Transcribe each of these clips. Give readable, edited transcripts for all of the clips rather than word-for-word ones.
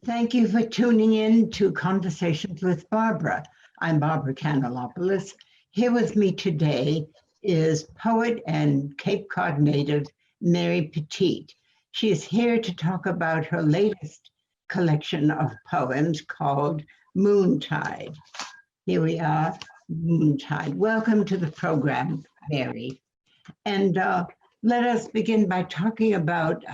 Thank you for tuning in to Conversations with Barbara. I'm Barbara Kanellopoulos. Here with me today is poet and Cape Cod native Mary Petiet. She is here to talk about her latest collection of poems called Moontide. Here we are, Moontide. Welcome to the program, Mary. And let us begin by talking about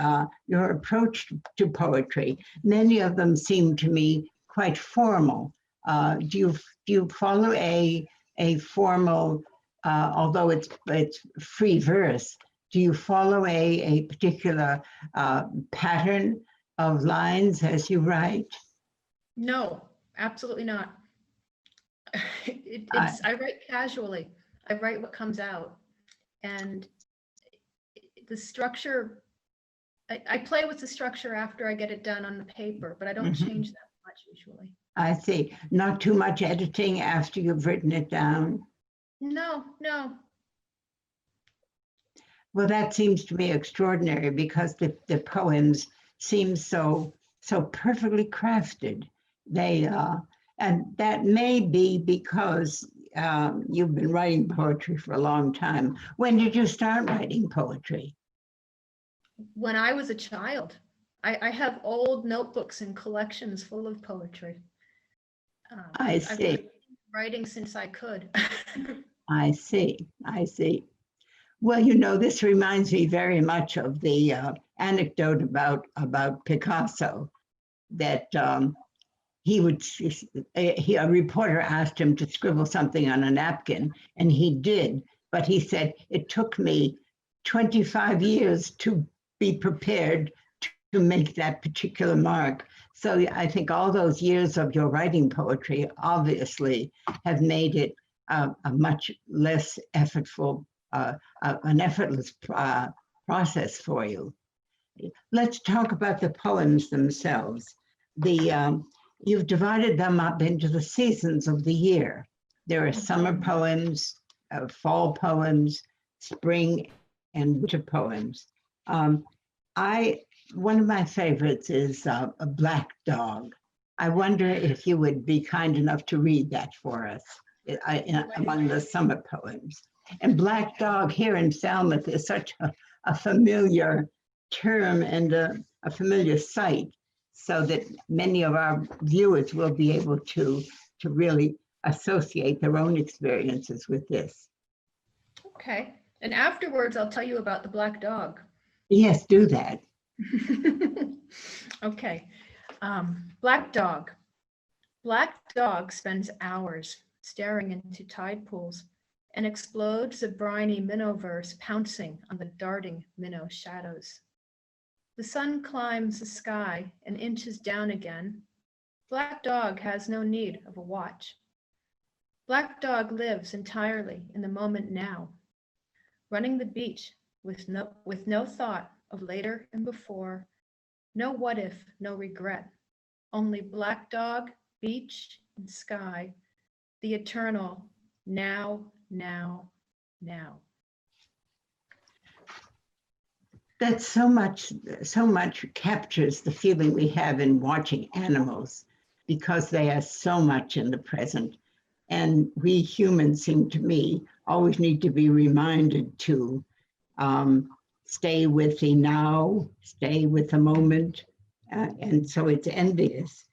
your approach to poetry. Many of them seem to me quite formal. Do you follow a formal, although it's free verse, do you follow a particular pattern of lines as you write? No, absolutely not. I write casually. I write what comes out. And the structure, I play with the structure after I get it done on the paper, but I don't change that much usually. I see. Not too much editing after you've written it down? No. Well, that seems to me extraordinary because the poems seem so perfectly crafted. They and that may be because you've been writing poetry for a long time. When did you start writing poetry? When I was a child. I have old notebooks and collections full of poetry. I see. I've been writing since I could. I see. Well, you know, this reminds me very much of the anecdote about Picasso, that a reporter asked him to scribble something on a napkin, and he did, but he said, it took me 25 years to be prepared to make that particular mark. So I think all those years of your writing poetry obviously have made it a much less effortful, an effortless process for you. Let's talk about the poems themselves. You've divided them up into the seasons of the year. There are summer poems, fall poems, spring and winter poems. One of my favorites is A Black Dog. I wonder if you would be kind enough to read that for us among the summer poems. And Black Dog here in Falmouth is such a familiar term and a familiar sight, so that many of our viewers will be able to really associate their own experiences with this. Okay. And afterwards, I'll tell you about the black dog. Yes, do that. Okay. Black dog. Black dog spends hours staring into tide pools and explodes the briny minnow verse, pouncing on the darting minnow shadows. The sun climbs the sky and inches down again. Black dog has no need of a watch. Black dog lives entirely in the moment now, running the beach with no thought of later and before, no what if, no regret, only black dog, beach, and sky, the eternal now, now, now. That so much captures the feeling we have in watching animals, because they are so much in the present. And we humans seem to me always need to be reminded to stay with the now, stay with the moment. And so it's envious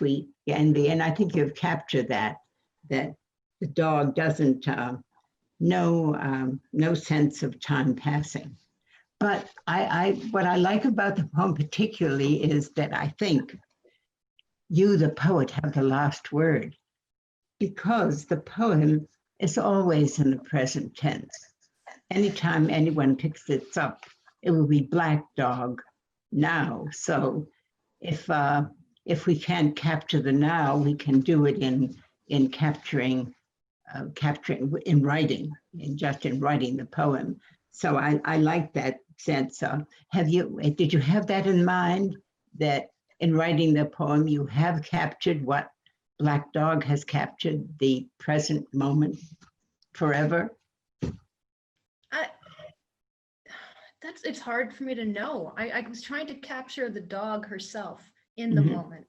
we envy. And I think you've captured that the dog doesn't no sense of time passing. But what I like about the poem particularly is that I think you, the poet, have the last word, because the poem is always in the present tense. Anytime anyone picks this up, it will be black dog now. So if we can't capture the now, we can do it in capturing in writing, in writing the poem. So I like that sense. Did you have that in mind, that in writing the poem you have captured what Black Dog has captured, the present moment forever? It's hard for me to know. I was trying to capture the dog herself in the Mhm. moment,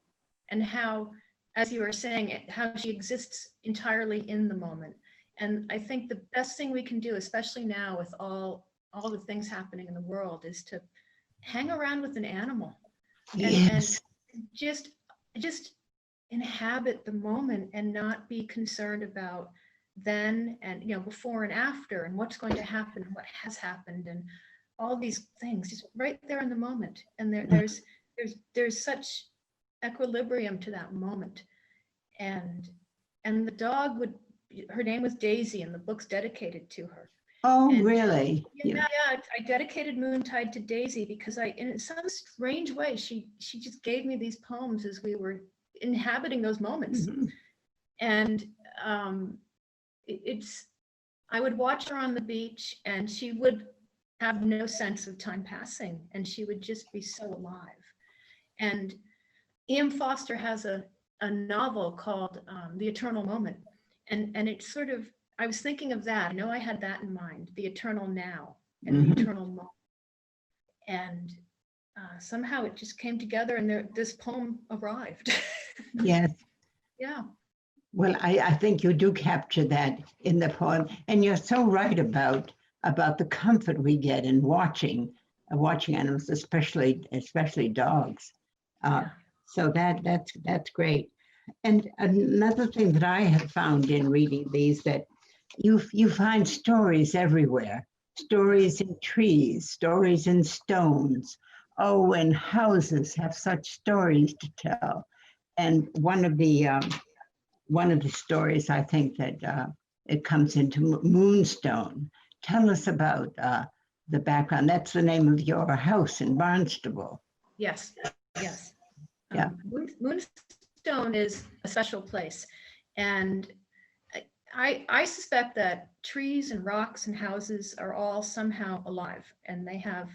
and how, as you were saying, how she exists entirely in the moment. And I think the best thing we can do, especially now with all the things happening in the world, is to hang around with an animal and Yes. just inhabit the moment and not be concerned about then and before and after and what's going to happen and what has happened and all these things, just right there in the moment. And there's such equilibrium to that moment. And the dog her name was Daisy, and the book's dedicated to her. Oh, And really? yeah, I dedicated Moontide to Daisy because in some strange way, she just gave me these poems as we were inhabiting those moments. Mhm. And I would watch her on the beach, and she would have no sense of time passing, and she would just be so alive. And E.M. Foster has a novel called The Eternal Moment. And it's sort of, I was thinking of that. I know I had that in mind, the eternal now and the Mhm. eternal moment. And somehow it just came together, and this poem arrived. Yes. Yeah. Well, I think you do capture that in the poem, and you're so right about the comfort we get in watching animals, especially dogs. Yeah. So that's great. And another thing that I have found in reading these, that you find stories everywhere, stories in trees, stories in stones. Oh, and houses have such stories to tell. And one of the stories, I think that it comes into Moonstone. Tell us about the background. That's the name of your house in Barnstable. Yes. Yes. Yeah. Moonstone is a special place. And I suspect that trees and rocks and houses are all somehow alive, and they have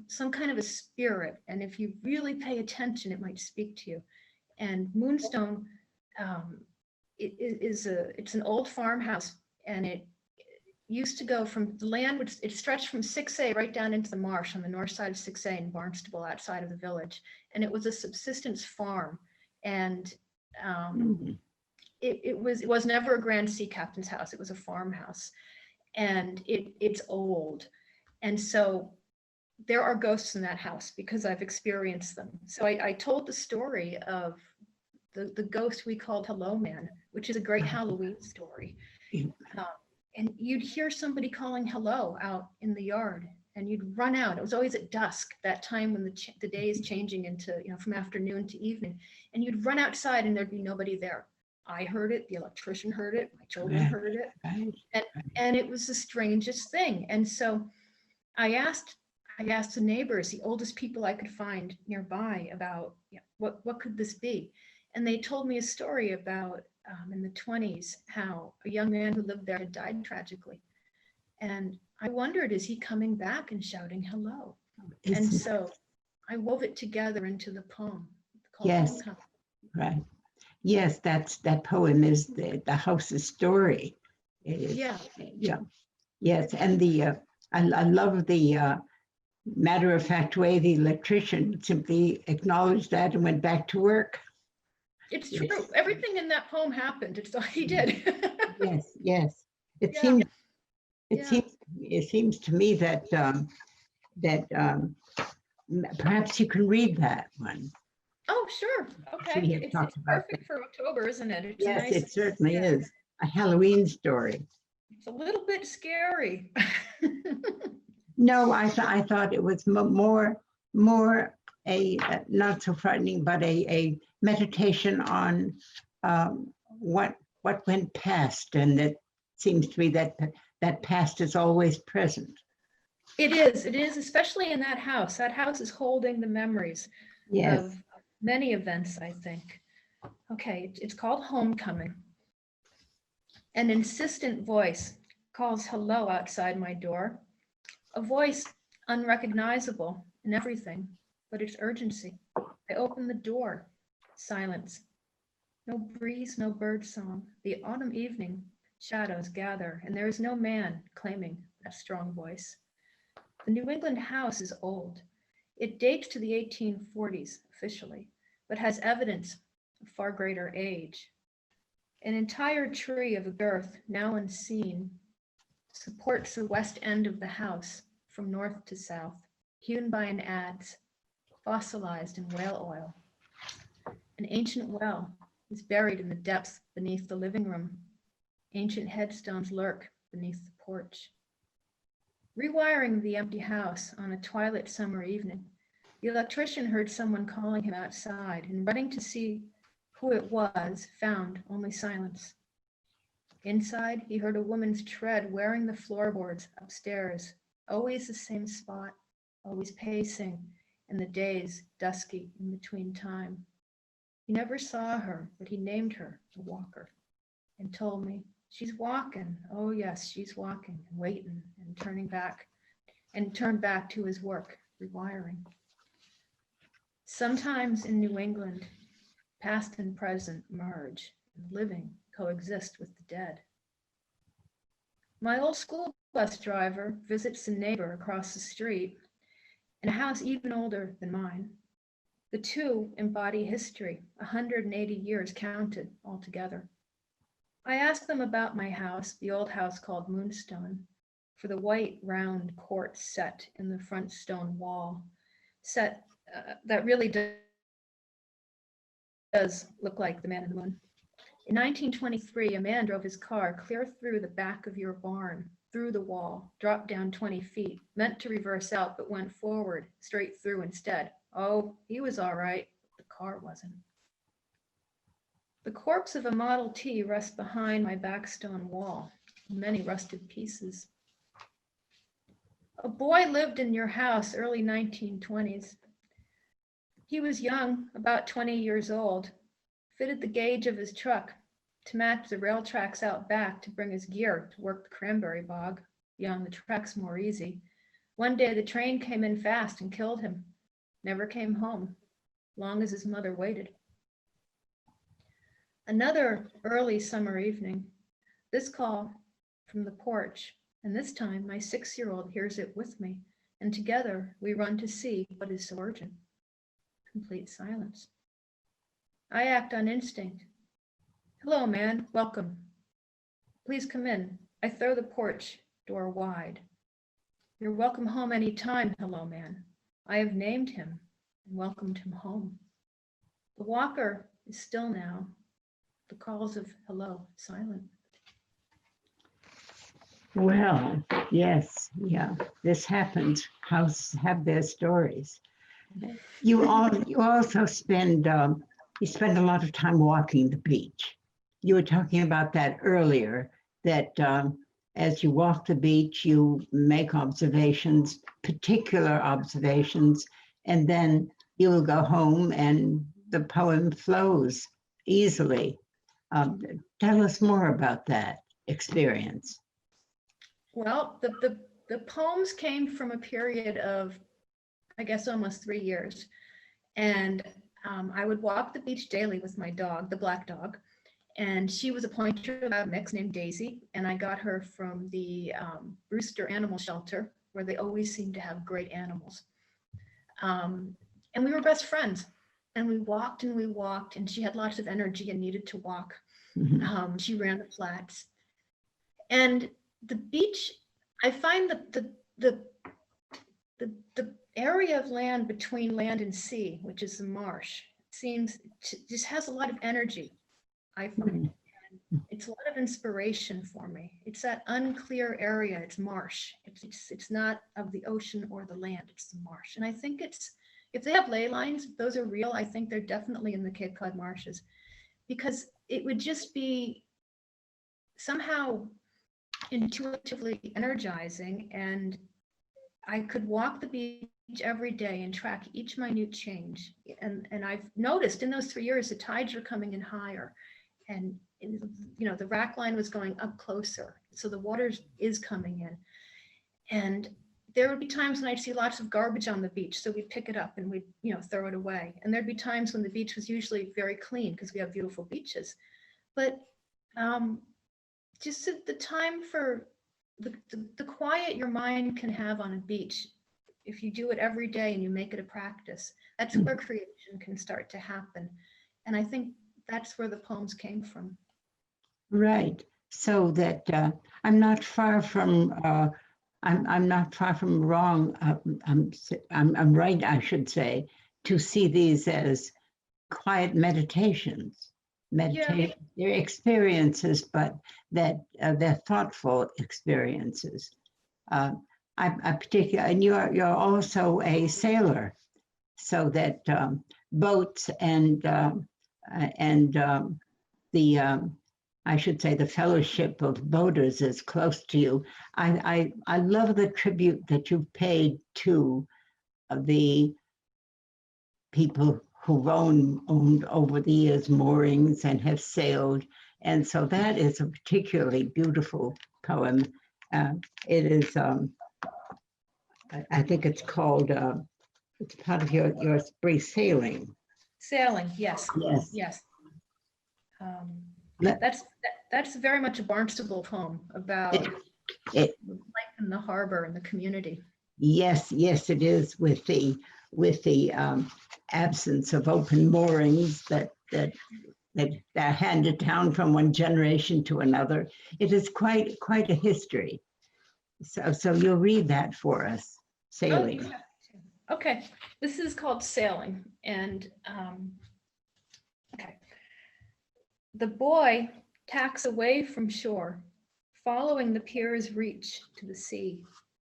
some kind of a spirit. And if you really pay attention, it might speak to you. And Moonstone it's an old farmhouse, and it used to go from the land, which it stretched from 6A right down into the marsh on the north side of 6A in Barnstable, outside of the village. And it was a subsistence farm. And Mhm. it was never a grand sea captain's house. It was a farmhouse, and it's old. And so there are ghosts in that house because I've experienced them. So I told the story of the ghost we called Hello Man, which is a great Halloween story. And you'd hear somebody calling hello out in the yard, and you'd run out. It was always at dusk, that time when the day is changing into, from afternoon to evening. And you'd run outside, and there'd be nobody there. I heard it, the electrician heard it, my children heard it. And it was the strangest thing. And so I asked the neighbors, the oldest people I could find nearby, about what could this be? And they told me a story about in the 1920s, how a young man who lived there had died tragically. And I wondered, is he coming back and shouting hello? And so I wove it together into the poem called Yes. Homecoming. Right. Yes, that poem is the house's story. Yeah. Yeah. Yes, and I love the matter-of-fact way the electrician simply acknowledged that and went back to work. It's true. Yes. Everything in that poem happened. It's all he did. Yes. It seems to me that perhaps you can read that one. Oh, sure. Okay. It's perfect for October, isn't it? It's yes, nice. It certainly is. A Halloween story. It's a little bit scary. No, I thought it was more a not so frightening, but a meditation on what went past, and it seems to me that past is always present. It is, especially in that house. That house is holding the memories of many events, I think. Okay, it's called Homecoming. An insistent voice calls hello outside my door. A voice unrecognizable in everything, but its urgency. I open the door. Silence. No breeze, no bird song. The autumn evening shadows gather, and there is no man claiming that strong voice. The New England house is old. It dates to the 1840s officially, but has evidence of far greater age. An entire tree of a girth, now unseen, supports the west end of the house from north to south, hewn by an adze, fossilized in whale oil. An ancient well is buried in the depths beneath the living room. Ancient headstones lurk beneath the porch. Rewiring the empty house on a twilight summer evening, the electrician heard someone calling him outside, and running to see who it was, found only silence. Inside, he heard a woman's tread wearing the floorboards upstairs, always the same spot, always pacing, and the days dusky in between time. He never saw her, but he named her the walker and told me, "She's walking. Oh yes, she's walking," and waiting and turning back, and turned back to his work, rewiring. Sometimes in New England, past and present merge, and living coexist with the dead. My old school bus driver visits a neighbor across the street in a house even older than mine. The two embody history, 180 years counted altogether. I ask them about my house, the old house called Moonstone, for the white round court set in the front stone wall, set that really does look like the man in the moon. In 1923, a man drove his car clear through the back of your barn, through the wall, dropped down 20 feet, meant to reverse out, but went forward, straight through instead. Oh, he was all right, the car wasn't. The corpse of a Model T rests behind my back stone wall, many rusted pieces. A boy lived in your house early 1920s. He was young, about 20 years old, fitted the gauge of his truck to match the rail tracks out back to bring his gear to work the cranberry bog. Young, the track's more easy. One day the train came in fast and killed him. Never came home, long as his mother waited. Another early summer evening, this call from the porch, and this time my 6-year-old hears it with me, and together we run to see what is so urgent. Complete silence. I act on instinct. "Hello, man, welcome. Please come in." I throw the porch door wide. "You're welcome home any time, hello, man." I have named him and welcomed him home. The walker is still now. The calls of hello silent. Well, yes, yeah, this happens. Houses have their stories. You also spend you spend a lot of time walking the beach. You were talking about that earlier, that as you walk the beach, you make observations, particular observations, and then you will go home and the poem flows easily. Tell us more about that experience. Well, the poems came from a period of, I guess, almost 3 years. And I would walk the beach daily with my dog, the black dog. And she was a pointer lab mix named Daisy. And I got her from the Brewster Animal Shelter, where they always seem to have great animals. And we were best friends. And we walked, and she had lots of energy and needed to walk. Mhm. She ran the flats. And the beach, I find the area of land between land and sea, which is the marsh, seems to, just has a lot of energy, I find. It's a lot of inspiration for me. It's that unclear area, it's marsh. It's not of the ocean or the land, it's the marsh. And I think it's, if they have ley lines, those are real, I think they're definitely in the Cape Cod marshes, because it would just be somehow intuitively energizing, and I could walk the beach every day and track each minute change. And I've noticed in those 3 years, the tides are coming in higher, and the rack line was going up closer. So the water is coming in. And there would be times when I'd see lots of garbage on the beach. So we'd pick it up and we'd, throw it away. And there'd be times when the beach was usually very clean because we have beautiful beaches. But just the time for the quiet your mind can have on a beach if you do it every day and you make it a practice, that's where creation can start to happen. And I think that's where the poems came from. Right. So that I'm not far from I'm not far from wrong. I'm right, I should say, to see these as quiet meditations. Meditation, they're experiences, but that they're thoughtful experiences. I particularly, and you're also a sailor, so that boats and the I should say the fellowship of boaters is close to you. I love the tribute that you've paid to the people who've owned over the years moorings and have sailed. And so that is a particularly beautiful poem. It is, I think it's called, it's part of your spree, Sailing. Sailing, yes. Yes. Yes. That's very much a Barnstable poem about life in the harbor and the community. Yes, yes, it is, with the absence of open moorings that are handed down from one generation to another. It is quite a history. So you'll read that for us, Sailing. Oh, okay, this is called Sailing, and okay. The boy tacks away from shore, following the pier's reach to the sea.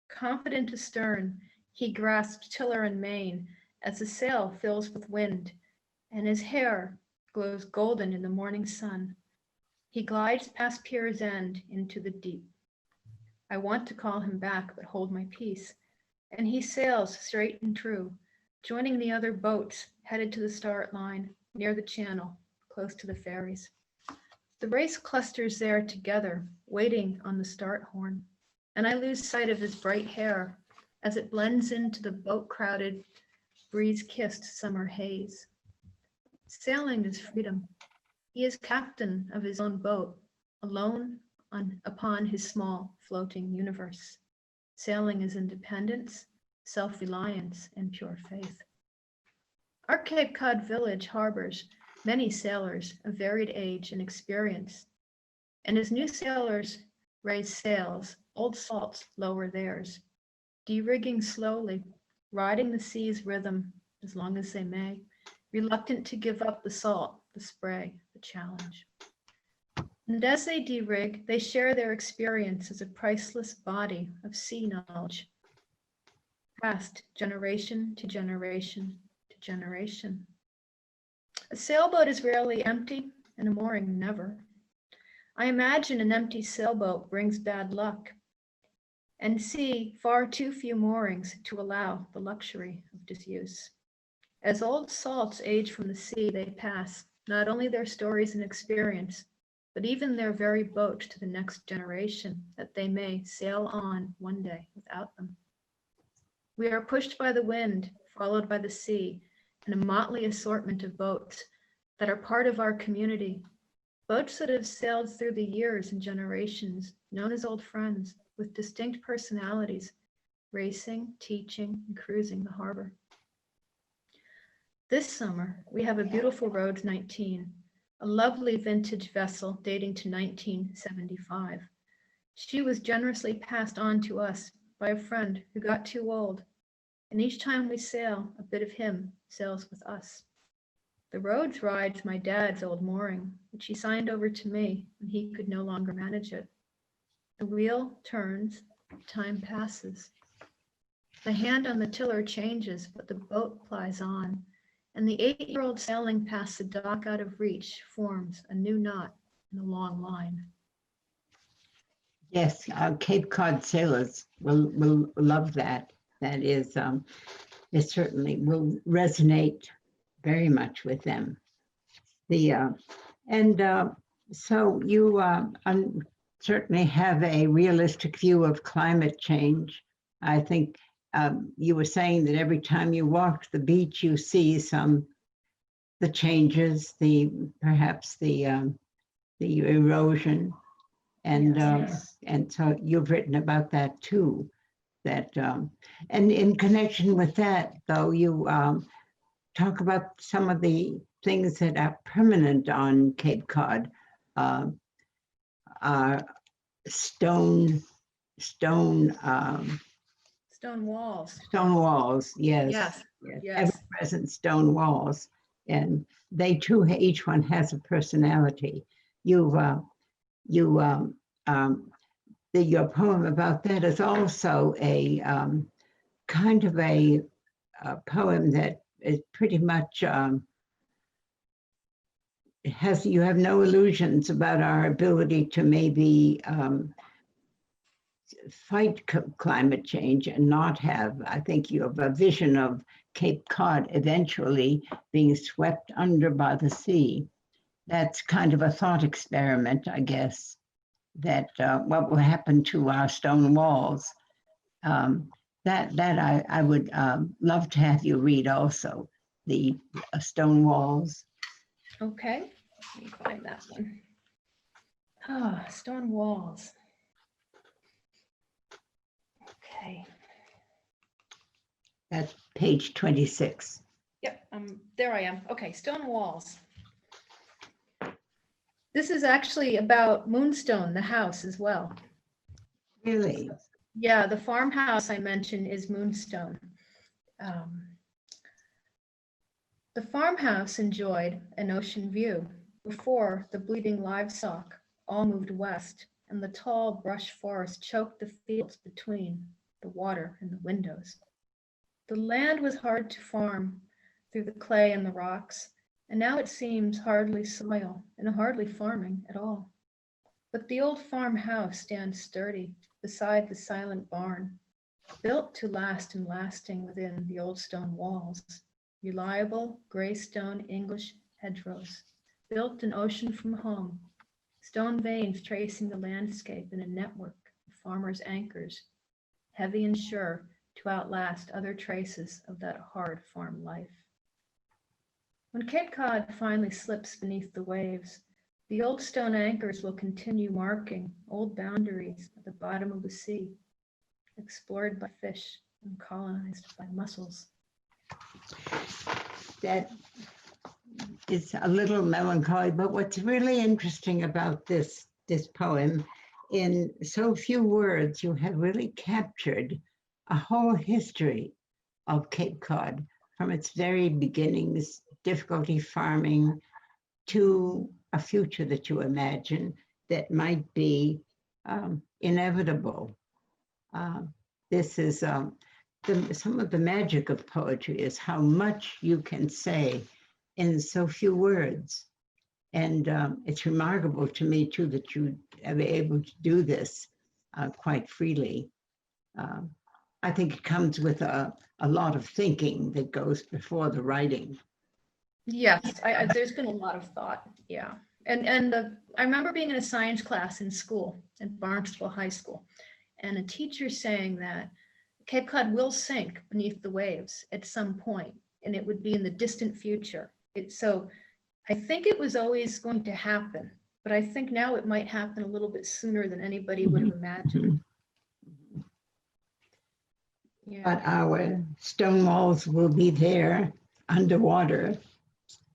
Confident astern, he grasps tiller and main as the sail fills with wind, and his hair glows golden in the morning sun. He glides past pier's end into the deep. I want to call him back, but hold my peace, and he sails straight and true, joining the other boats headed to the start line near the channel, close to the ferries. The race clusters there together, waiting on the start horn, and I lose sight of his bright hair as it blends into the boat-crowded, breeze-kissed summer haze. Sailing is freedom. He is captain of his own boat, alone upon his small, floating universe. Sailing is independence, self-reliance, and pure faith. Our Cape Cod village harbors many sailors of varied age and experience, and as new sailors raise sails, old salts lower theirs, de-rigging slowly, riding the sea's rhythm as long as they may, reluctant to give up the salt, the spray, the challenge. And as they de-rig, they share their experience as a priceless body of sea knowledge, passed generation to generation to generation. A sailboat is rarely empty, and a mooring never. I imagine an empty sailboat brings bad luck, and see far too few moorings to allow the luxury of disuse. As old salts age from the sea, they pass not only their stories and experience, but even their very boat to the next generation, that they may sail on one day without them. We are pushed by the wind, followed by the sea, and a motley assortment of boats that are part of our community, boats that have sailed through the years and generations, known as old friends, with distinct personalities, racing, teaching, and cruising the harbor. This summer, we have a beautiful Rhodes 19, a lovely vintage vessel dating to 1975. She was generously passed on to us by a friend who got too old, and each time we sail, a bit of him sails with us. The Rhodes rides my dad's old mooring, which he signed over to me when he could no longer manage it. The wheel turns, time passes. The hand on the tiller changes, but the boat plies on, and the 8-year-old sailing past the dock out of reach forms a new knot in a long line. Yes, Cape Cod sailors will love that. That is, it certainly will resonate very much with them. So you certainly have a realistic view of climate change. I think you were saying that every time you walk the beach, you see the changes, perhaps the erosion, and Yes. and so you've written about that too. that, and in connection with that, though, you talk about some of the things that are permanent on Cape Cod, stone walls. Stone walls, yes. Yes. Yes. Yes. Ever-present stone walls, and they too, each one has a personality. Your poem about that is also a kind of a poem that is pretty much you have no illusions about our ability to maybe fight climate change and not have. I think you have a vision of Cape Cod eventually being swept under by the sea. That's kind of a thought experiment, I guess, that what will happen to our stone walls. That I would love to have you read also, the stone walls. Okay, let me find that one. Ah, stone walls. Okay. That's page 26. Yep, there I am. Okay, stone walls. This is actually about Moonstone, the house, as well. Really? Yeah, the farmhouse I mentioned is Moonstone. The farmhouse enjoyed an ocean view before the bleating livestock all moved west and the tall brush forest choked the fields between the water and the windows. The land was hard to farm through the clay and the rocks, and now it seems hardly soil and hardly farming at all. But the old farmhouse stands sturdy beside the silent barn, built to last and lasting within the old stone walls, reliable gray stone English hedgerows, built an ocean from home, stone veins tracing the landscape in a network of farmers' anchors, heavy and sure to outlast other traces of that hard farm life. When Cape Cod finally slips beneath the waves, the old stone anchors will continue marking old boundaries at the bottom of the sea, explored by fish and colonized by mussels. That is a little melancholy, but what's really interesting about this poem, in so few words, you have really captured a whole history of Cape Cod from its very beginnings, difficulty farming, to a future that you imagine that might be inevitable. This is some of the magic of poetry is how much you can say in so few words. And it's remarkable to me too that you are able to do this quite freely. I think it comes with a lot of thinking that goes before the writing. Yes, there's been a lot of thought, yeah. And I remember being in a science class in school, at Barnstable High School, and a teacher saying that Cape Cod will sink beneath the waves at some point, and it would be in the distant future. So I think it was always going to happen, but I think now it might happen a little bit sooner than anybody would have imagined. Yeah. But our stone walls will be there underwater.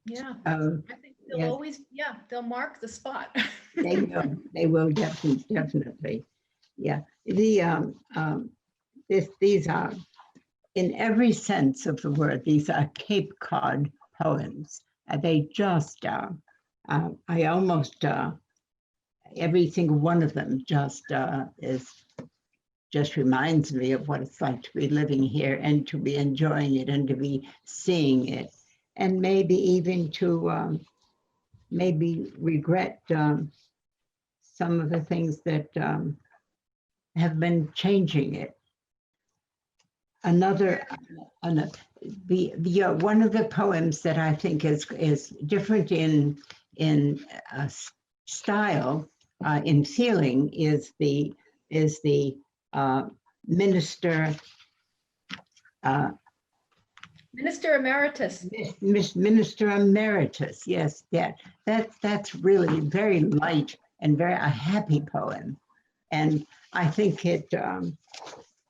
Yeah, I think they'll yes. always, yeah, they'll mark the spot. They will definitely. Yeah, these are, in every sense of the word, these are Cape Cod poems. They just are. I almost, every single one of them just reminds me of what it's like to be living here and to be enjoying it and to be seeing it. And maybe even to maybe regret some of the things that have been changing it. One of the poems that I think is different in style, in feeling, is the Minister. Minister Emeritus. Minister Emeritus, yes, that's really very light and very a happy poem, and I think it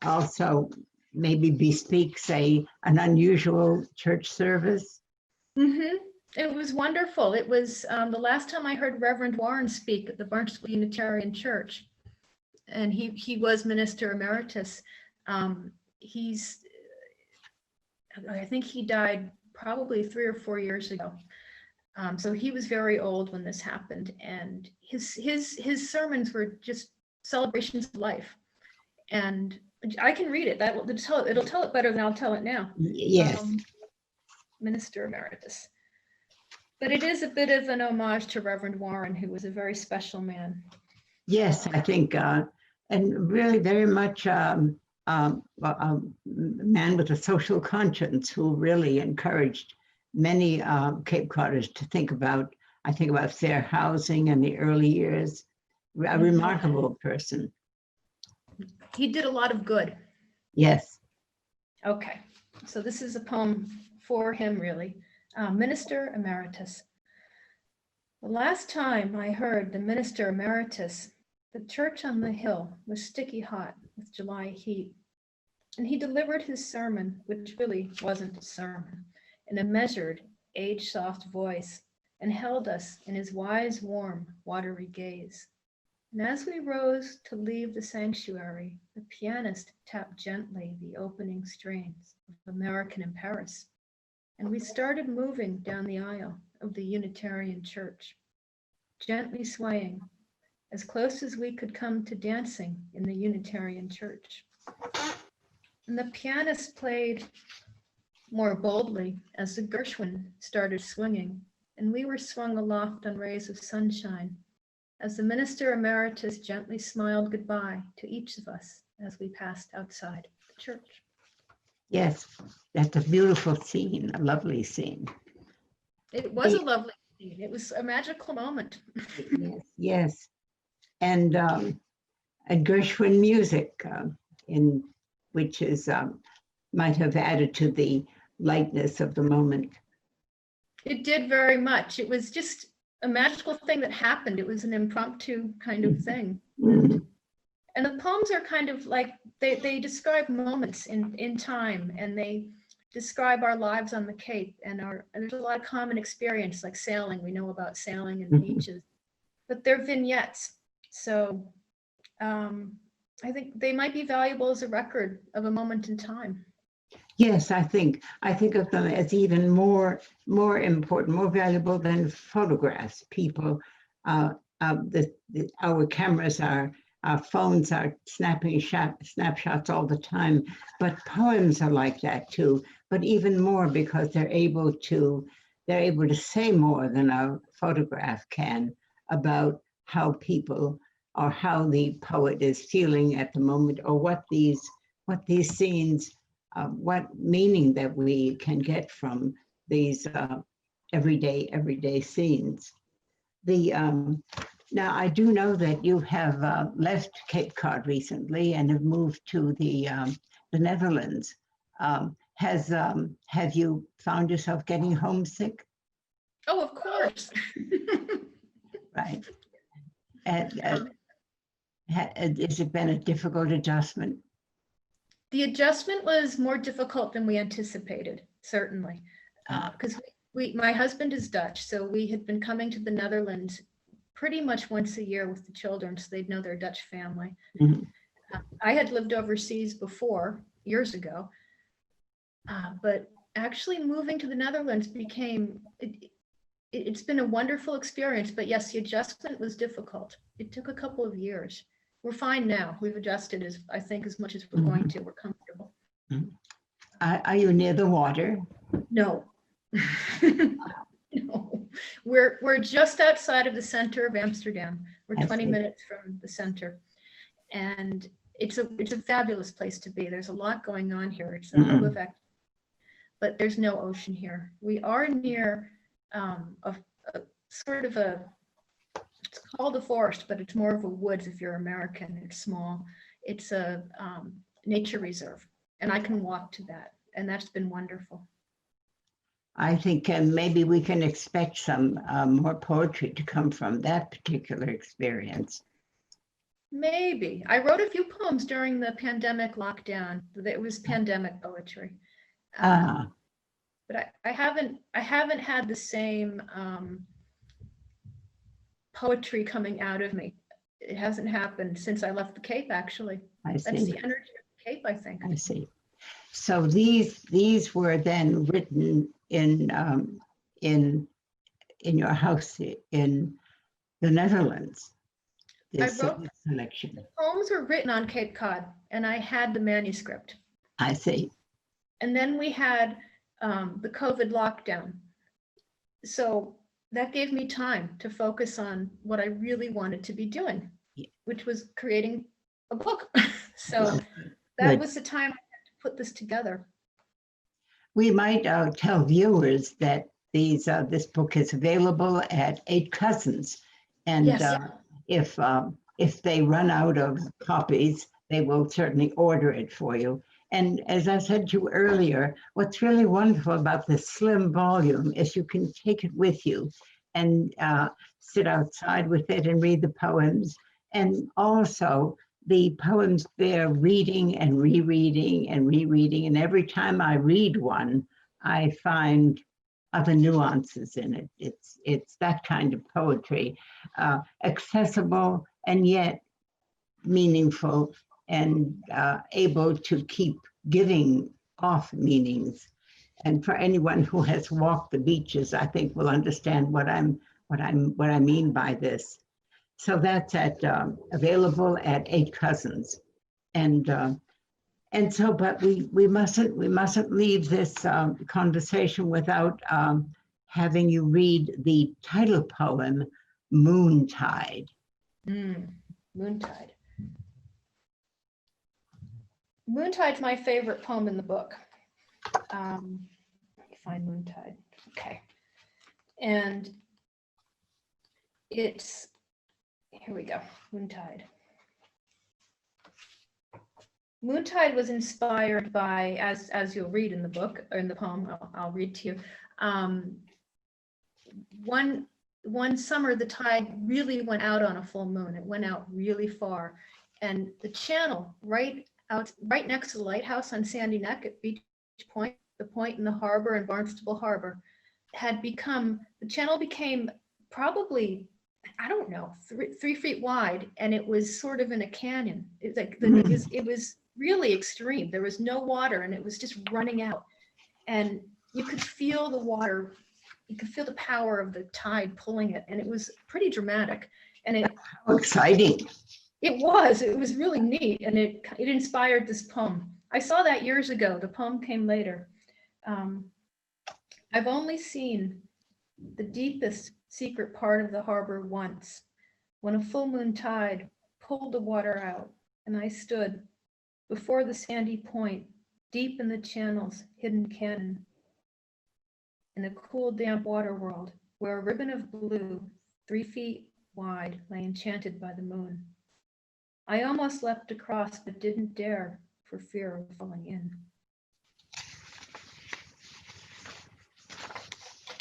also maybe bespeaks an unusual church service. Mm-hmm. It was wonderful. It was the last time I heard Reverend Warren speak at the Barnstable Unitarian Church, and he was minister emeritus. I think he died probably 3 or 4 years ago. So he was very old when this happened, and his sermons were just celebrations of life. And I can read it. It'll tell it better than I'll tell it now. Yes. Minister emeritus. But it is a bit of an homage to Reverend Warren, who was a very special man. Yes, I think, and really very much a man with a social conscience who really encouraged many Cape Codders to think about fair housing in the early years. A remarkable person. He did a lot of good. Yes. Okay, so this is a poem for him, really. Minister Emeritus. The last time I heard the Minister Emeritus, the church on the hill was sticky hot with July heat, and he delivered his sermon, which really wasn't a sermon, in a measured, age-soft voice, and held us in his wise, warm, watery gaze. And as we rose to leave the sanctuary, the pianist tapped gently the opening strains of American in Paris, and we started moving down the aisle of the Unitarian Church, gently swaying, as close as we could come to dancing in the Unitarian Church. And the pianist played more boldly as the Gershwin started swinging, and we were swung aloft on rays of sunshine as the minister emeritus gently smiled goodbye to each of us as we passed outside the church. Yes, that's a beautiful scene, a lovely scene. It was a lovely scene. It was a magical moment. Yes, yes. And Gershwin music, in which is might have added to the lightness of the moment. It did very much. It was just a magical thing that happened. It was an impromptu kind of thing. Mm-hmm. And the poems are kind of like, they describe moments in time, and they describe our lives on the Cape, and there's a lot of common experience, like sailing. We know about sailing and beaches, but they're vignettes. So I think they might be valuable as a record of a moment in time. Yes, I think of them as even more important, more valuable than photographs. People, our cameras, our phones are snapping snapshots all the time, but poems are like that too. But even more because they're able to say more than a photograph can about how people or how the poet is feeling at the moment, or what these scenes. What meaning that we can get from these everyday scenes. Now I do know that you have left Cape Cod recently and have moved to the Netherlands. Have you found yourself getting homesick? Oh, of course. Right. And has it been a difficult adjustment? The adjustment was more difficult than we anticipated, certainly, because my husband is Dutch, so we had been coming to the Netherlands pretty much once a year with the children, so they'd know their Dutch family. Mm-hmm. I had lived overseas before, years ago, but actually moving to the Netherlands it's been a wonderful experience, but yes, the adjustment was difficult. It took a couple of years. We're fine now. We've adjusted as much as we're going to. We're comfortable. Are you near the water? No. No. We're just outside of the center of Amsterdam. We're 20 minutes from the center, and it's a fabulous place to be. There's a lot going on here. It's a hub of activity, but there's no ocean here. We are near a sort of a. It's called a forest, but it's more of a woods if you're American. It's small. It's a nature reserve, and I can walk to that, and that's been wonderful. I think maybe we can expect some more poetry to come from that particular experience. Maybe. I wrote a few poems during the pandemic lockdown. It was pandemic poetry. But I haven't had the same poetry coming out of me. It hasn't happened since I left the Cape, actually. I That's see. the energy of the Cape, I think. I see. So these were then written in your house in the Netherlands. This I wrote selection. The poems were written on Cape Cod, and I had the manuscript. I see. And then we had the COVID lockdown. So that gave me time to focus on what I really wanted to be doing, which was creating a book. So that was the time I had to put this together. We might tell viewers that this book is available at 8 Cousins, and Yes. If they run out of copies, they will certainly order it for you. And as I said to you earlier, what's really wonderful about this slim volume is you can take it with you and sit outside with it and read the poems. And also, the poems bear reading and rereading and rereading. And every time I read one, I find other nuances in it. It's that kind of poetry, accessible and yet meaningful, and able to keep giving off meanings. And for anyone who has walked the beaches, I think will understand what I mean by this. So that's available at 8 Cousins, and so, but we mustn't leave this conversation without having you read the title poem, Moontide. Moontide. Moontide's my favorite poem in the book. Let me find Moontide. Okay. And it's, here we go, Moontide. Moontide was inspired by, as you'll read in the book, or in the poem, I'll read to you. One summer, the tide really went out on a full moon. It went out really far. And the channel right next to the lighthouse on Sandy Neck at Beach Point, the point in the harbor in Barnstable Harbor, the channel became probably, I don't know, 3 feet wide, and it was sort of in a canyon. It's like it was really extreme. There was no water, and it was just running out, and you could feel the water. You could feel the power of the tide pulling it, and it was pretty dramatic. And How exciting! It was really neat, and it inspired this poem. I saw that years ago. The poem came later. I've only seen the deepest secret part of the harbor once, when a full moon tide pulled the water out, and I stood before the sandy point, deep in the channel's hidden canyon, in a cool, damp water world, where a ribbon of blue, 3 feet wide, lay enchanted by the moon. I almost leapt across, but didn't dare for fear of falling in.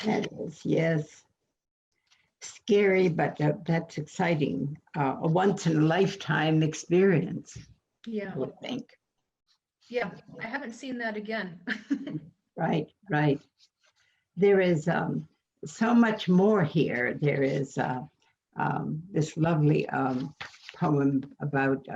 That is, yes. Scary, but that's exciting. A once-in-a-lifetime experience. Yeah. I would think. Yeah, I haven't seen that again. Right. There is so much more here. There is this lovely poem about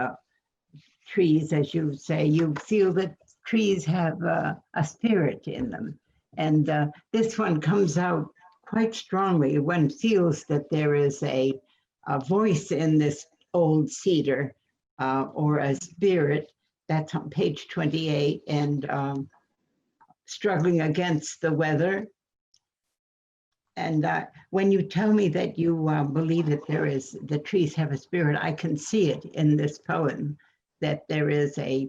trees, as you say. You feel that trees have a spirit in them. And this one comes out quite strongly. One feels that there is a voice in this old cedar, or a spirit. That's on page 28, and struggling against the weather. And when you tell me that you believe that the trees have a spirit, I can see it in this poem, that there is a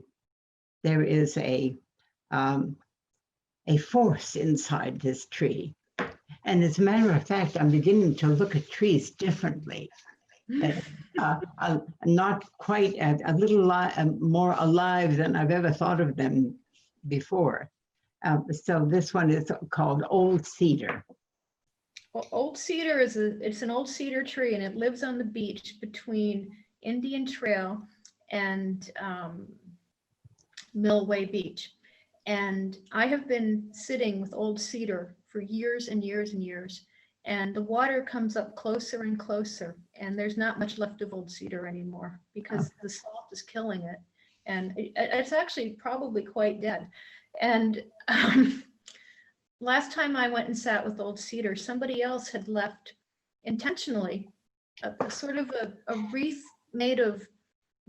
force inside this tree. And as a matter of fact, I'm beginning to look at trees differently. Not quite, a little more alive than I've ever thought of them before. So this one is called Old Cedar. Well, old cedar it's an old cedar tree, and it lives on the beach between Indian Trail and Millway Beach. And I have been sitting with old cedar for years and years and years. And the water comes up closer and closer. And there's not much left of old cedar anymore because the salt is killing it. And it's actually probably quite dead. And last time I went and sat with old cedar, somebody else had left intentionally a sort of a wreath made of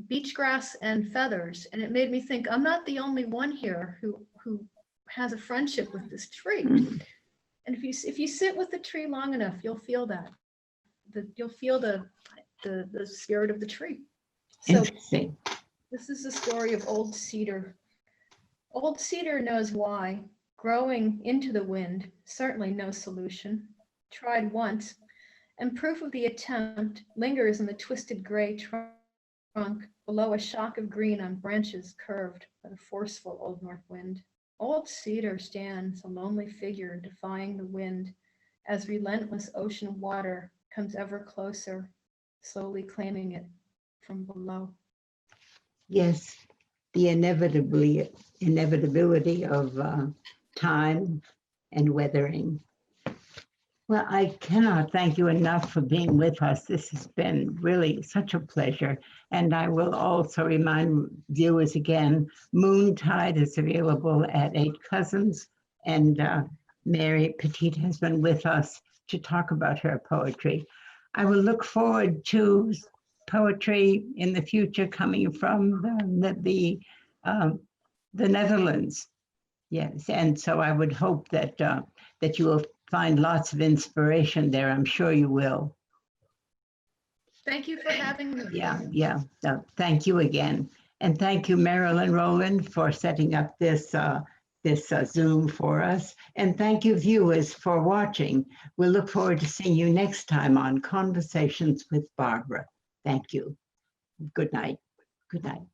beach grass and feathers. And it made me think, I'm not the only one here who has a friendship with this tree. And if you sit with the tree long enough, you'll feel that. You'll feel the spirit of the tree. So Interesting. this is the story of old cedar. Old cedar knows why. Growing into the wind, certainly no solution. Tried once, and proof of the attempt lingers in the twisted gray trunk below a shock of green on branches curved by the forceful old north wind. Old cedar stands a lonely figure defying the wind as relentless ocean water comes ever closer, slowly claiming it from below. Yes, the inevitability of time and weathering. Well, I cannot thank you enough for being with us. This has been really such a pleasure. And I will also remind viewers again, Moontide is available at 8 Cousins, and Mary Petiet has been with us to talk about her poetry. I will look forward to poetry in the future coming from the Netherlands. Yes, and so I would hope that that you will find lots of inspiration there. I'm sure you will. Thank you for having me. Yeah. Thank you again. And thank you, Marilyn Rowland, for setting up this Zoom for us. And thank you, viewers, for watching. We'll look forward to seeing you next time on Conversations with Barbara. Thank you. Good night. Good night.